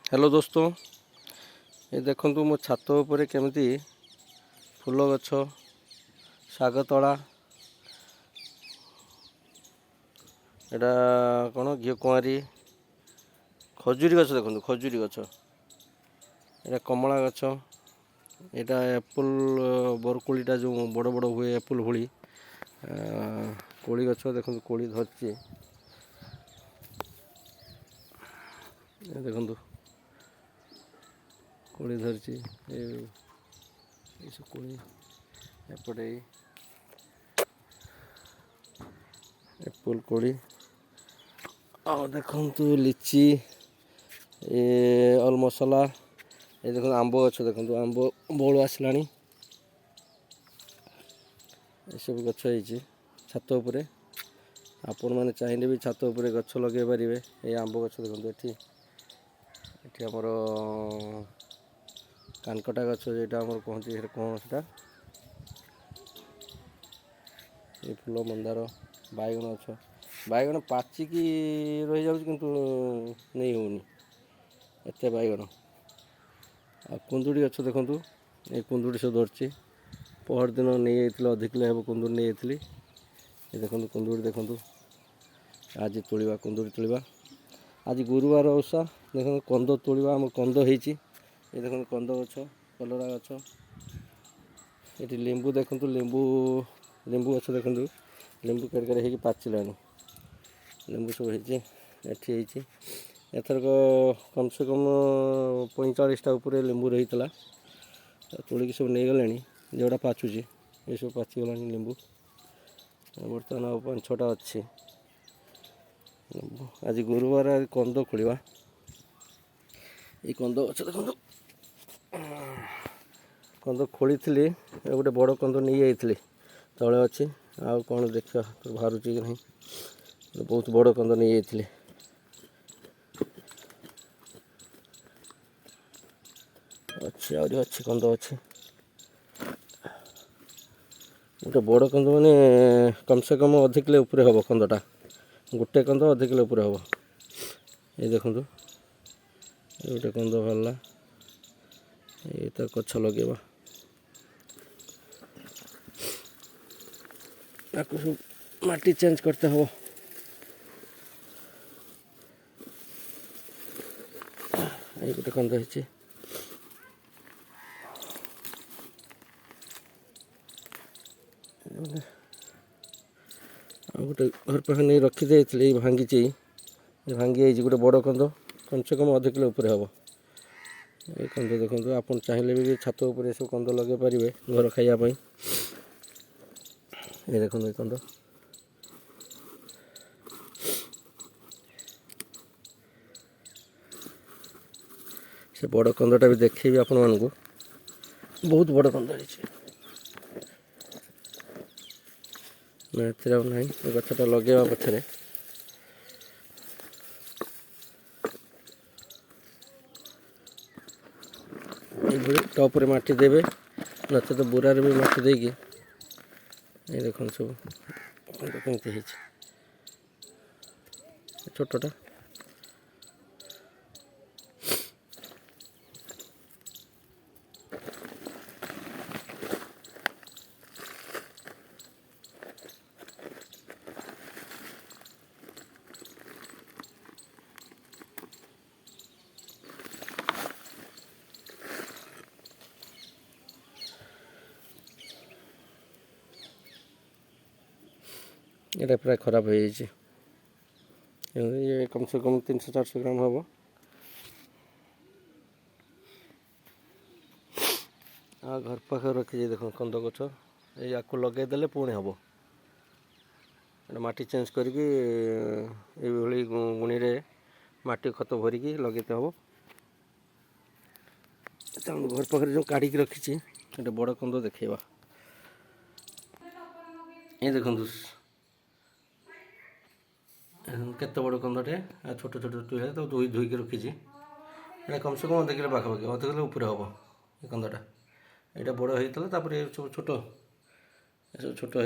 Hello दोस्तों, ये देखंतु मो छात उपरे केमिति फूल गछ, शाग तला, एटा कौन घी कुआरी, खजुरी गछ देखंतु खजुरी गछ, एटा कमला गछ, एटा एप्पल बरकोलीटा जो बड़ बड़ हुए एप्पल भली कोली गछ देखंतु कोली धरची देखंतु कोली धरची सब कोली एपटे एप्पल कोली आ देखंतु लीची ए अल मसला ये देखो आंब गछ देखो आंब बौल आसलानी सब गछ है छात उपरे आपण मैंने चाहिए भी छात उपरे गछ लगे पारे। ये आंब गछ देखो ये आमर कानकटा गछ जेटा आमर कहती कौन से ये फूल मंदार बैगण गछ बैगण पाचिकी रही जाऊँ किंतु नहीं होनी एत बैगण आ कुंदुड़ी गछ देखु ये कुंदुड़ी सब धरची पहर दिन नहीं अधिक किलो हे कुंदुड़ी नहीं जाइली ये देखो कुंदुड़ी देखु आज तोड़ा कुंदुड़ी तोड़ा आज गुरुवार ओषा देखो कंद तोड़ा आम कंद होती ये देखो कंद गछ कलरा गछ ये लेंबू देखु लेंबू लेंबू गछ देखु लेंबू केड़े पाचिलानी लेंबू सब होती एथरक कम से कम 45टा उपरे लेंबू रही तोड़िकी सब नहीं गले जोड़ा पाचुची ये सब पाचिगला लेंबू बर्तमान आ 5-6टा अच्छी आज गुरुवार कंद खोलिया ये कंद गछ देखो कंद खोली गोटे बड़ कंद नहीं जाइली तले अच्छी आउ कौन देखा बाहर कि नहीं बहुत बड़ कंद नहीं जाइली अच्छी आहरी अच्छी कंद अच्छी गोटे बड़ कंद मैंने कम से कम अधिक किलो उपरे हम कंदटा गोटे कंद अधिक किलो उपरे हम ये देखु गोटे कंद बाहरला ये तो गछ लगेगा आपको सब माटी चेंज करते हो ये गोटे कंद है गोटे घर पाखे नहीं रखी जाइए भांगी भांगी गोटे बड़ कंद कम से कम अधिक किलो उपरे हम ये कंद देखो आप चाहिए भी छात उपर सब कंद लगे पारे घर खावाई ये देखो ये कंद से बड़ कंदटा भी देखी आपण मानक बहुत बड़ कंद है ना ना गछटा लगेवा पछरे टॉप रे माटी देवे नचे तो बुरार भी माटी देगी ये देखो सब कमी छोटा ये प्राय खराब हो जाए ये कम से कम 300-400 ग्राम हम आ घर पाखे रखी देख कंद गछ या लगेदे पुणी हम माटी चेंज करके गुणी रे माटी खत भरिकी लगेते हम घर पाखे जो काढ़ी रखी गोटे बड़ कंद देखा ये देखु केते बड़ कंदटे छोट छोट टुहे तो धोईकी रखी कम से कम अध किलो पाखापाखि अध किलो उपरे हम ये कंदटा यहाँ बड़ होता है सब छोट ये सब छोट हो।